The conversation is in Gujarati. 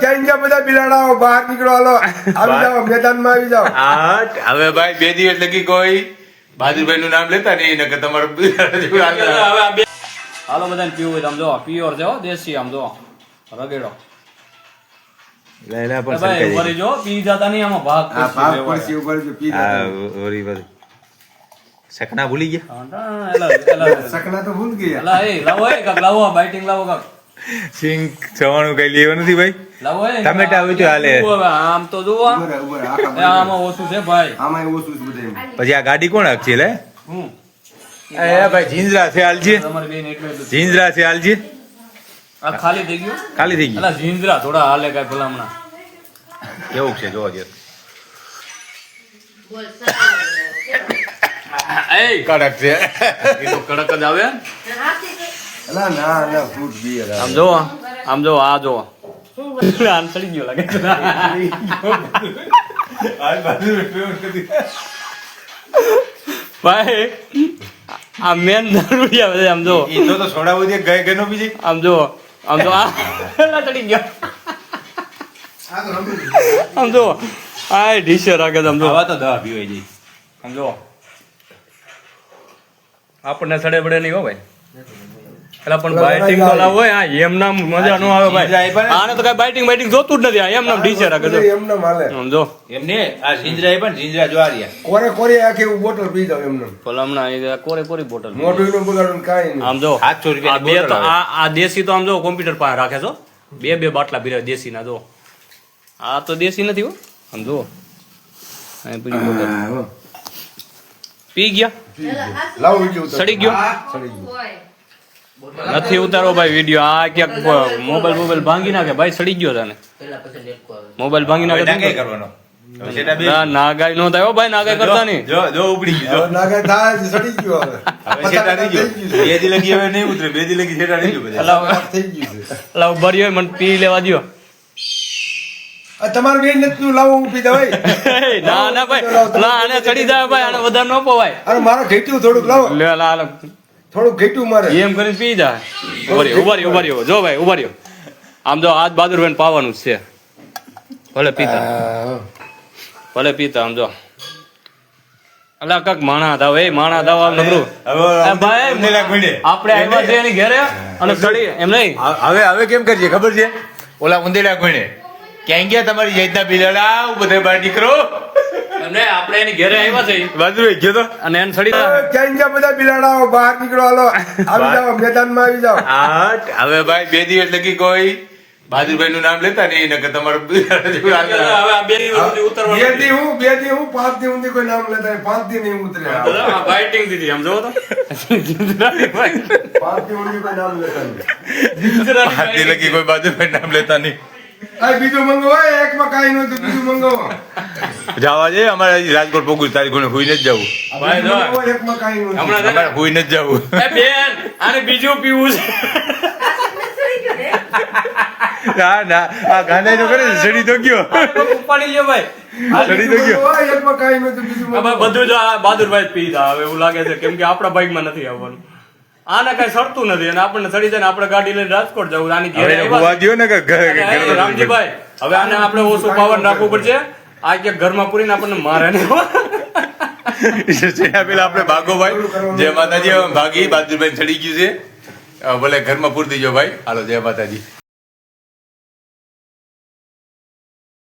ક્યાં ગયા બધા બિલાડાઓ બહાર નીકળો હાલો આવી જાઓ મેદાનમાં આવી જાઓ હા હવે ભાઈ 2 દિવસ લગી કોઈ બહાદુરભાઈ નું નામ લેતા નહીં નકર તમારું બિલાડા જેવું હાલે. હાલો બધાને પીવું હોય તો આમ જો પ્યોર છે હો, દેશી આમ જો રગેડો લેલા પણ ભાઈ વરી જો પી જાતા નહીં આમાં ભાગ આ ભાગ પડશે ઉપર જો પી આ જાઓ. ઓરી વરી સકના ભૂલી ગયા એલા સકના તો ભૂલ ગયા એલા એ લાવો એ કાક લાવો બાઇટિંગ લાવો કાક સિંગ ચવાણું કઈ લેવું નથી ભાઈ. લાવો એ ટમેટા હોય તો હાલે. હવે આમ તો જુઓ ઉભો રહે, આખા એ આમાં ઓછું છે ભાઈ આમાં ઓછું છે બધાયમાં. પછી આ ગાડી કોણ હાકશે લે હું એ ભાઈ જીંજરા છે હાલજી તમારે બેન એટલે જ. જીંજરા છે હાલજી આ ખાલી થઈ ગયું ખાલી થઈ ગઈ એલા ઝીંઝરા થોડા હાલે કાંઈ ભલામણા કેવું છે જોવા દે એ કડક છે એ તો કડક જ આવે અલા ના ના ફ્રૂટ બિયર આમ જો આમ જો આ જો આમ ચડી ગયો લાગે ભાઈ આ મેન દારૂડી આવે છે આમ જો ઈ તો છોડાવું દે ગઈ ગઈ નો બીજી આમ જો આ એલા ચડી ગયો આમ જો આ ઢીસે રાખે છે આમ જો આવા તો દવા પીવાય જઈ આમ જો આપણને સડે બડે નહીં હો ભાઈ એટલે પણ બાઇટિંગ તો ના હોય આ એમ નામ મજા નો આવે ભાઈ આને તો કઈ બાઇટિંગ જોતું જ નથી આ એમ નામ ઢીસે રાખે છે એમને માલે આમ જો એમને આ જીંજરા પણ જીંજરા જોવારિયા કોરે કોરે આખી બોટલ પી જાવ એમને ભલામણા એ કોરે કોરી બોટલ મોઢું નું બગાડું કાઈ નહીં આમ જો 700 રૂપિયાની આ બે તો બોટલ આવે. આ દેશી તો આમ જો કોમ્પ્યુટર પાસે રાખે છો બે બાટલા બીરા દેશી ના જો આ તો દેશી નથી હો આમ જો અહીં પેલી બોટલ હા, પી ગયા લાવો વિડિયો ઉતારો. સડી ગયો સડી ગયો નથી ઉતારો ભાઈ વિડીયો આ ક્યાંક મોબાઈલ ભાંગી નાખે ભાઈ સડી ગયો તને મોબાઈલ ભાંગી હવે નાખે નાગાઈ કરવાનો હવે સેટા બે નાગાઈ નો થાય હો ભાઈ નાગાઈ કરતા નહીં જો ઉપડી ગયો હવે નાગે થાય છે, સડી ગયો હવે હવે સેટા નહીં ગયો બે દી લગી હવે નહીં ઉતરે બે દી લગી સેટા નહીં ગયો બધા પતાક થઈ ગયું છે એટલે ઉભા રહ્યો મને પી લેવા દ્યો આ તમારું બેન નથી લાવો હું પી દવાય ના ના ભાઈ ના આને ચડી જાય ભાઈ આને વધારે ન પવાય અરે મારે ઘેટ્યું થોડુંક લાવો લે લા થોડુંક ઘેટ્યું મારે એમ કરીને પી જાય ઉભા રહ્યો જો ભાઈ ઉભા રહ્યો આમ જો આજ બહાદુરભાઈ પાવાનું જ છે ભલે પીતા હા. ભલે પીતા આમ જો અલા કાક માણા દાવ એ માણા દાવ આમ નબળું હવે ભાઈ ઉંદેલા ગુંડે. આપણે આવ્યા છે એની ઘરે અને સડી એમ નહીં હવે કેમ કરજે ખબર છે ઓલા ઉંદેલા કોઈને ક્યાં ગયા તમારી જૈતના બિલાડા બધે બહાર નીકળો એમને આપણે એની ઘરે આવ્યા છે બહાદુરભાઈ ગયો તો અને એને સડી ક્યાં ગયા બધા બિલાડાઓ બહાર નીકળો હાલો આવી જાઓ મેદાનમાં આવી જાઓ હા હવે ભાઈ 2 દિવસ લગી કોઈ બહાદુરભાઈ નું નામ લેતા નહીં નકર તમારું બિલાડા જેવું હાલે. હવે આ બે દિવસ ઉતરવાનું બે દી હું 5 દી ઊંધી કોઈ નામ લેતા 5 દી નહીં ઉતરે બાઇટિંગ દીધી આમ જોવો તો 5 દી ઊંધી કોઈ નામ લેતા નહીં હાથી લગી કોઈ બહાદુરભાઈ નામ લેતા નહીં આ બીજું મંગાવો એકમાં કાઈ નહોતું બીજું મંગાવો જવા છે અમારે હજી રાજકોટ પોગું તારી કોઈને હુઈ નથી જવું ભાઈ જો મંગાવો, એકમાં કાઈ નહોતું હમણાં અમારે હુઈ નથી જવું એ બેન આને બીજું પીવું છે ના ના આ ગાંડા નો કરે સડી તો ગયો ઉપાડી લ્યો ભાઈ સડી તો ગયો મંગાવો, એકમાં કાઈ નહોતું બીજું આ ભાઈ મંગાવો. બધું જ આ બહાદુરભાઈ જ પીતા હવે એવું લાગે છે કેમ કે આપણા બાઈકમાં નથી આવવાનું આને કઈ સડતું નથી અને આપણને સડી જાય ને આપણે ગાડી લઈને રાજકોટ જવું આની ઘેરે હવે આવ્યા હોવા છે. દ્યો ને કે અરે, એ રામજીભાઈ હવે આને આપણે ઓછું પાવર રાખવું પડશે આ ક્યાંક ઘરમાં પૂરીને આપણને મારે ને પેલા આપણે ભાગોભાઈ જય માતાજી હવે ભાગી બહાદુરભાઈ ચડી ગયું છે હવે ભલે ઘરમાં પૂરતી જો ભાઈ હાલો જય માતાજી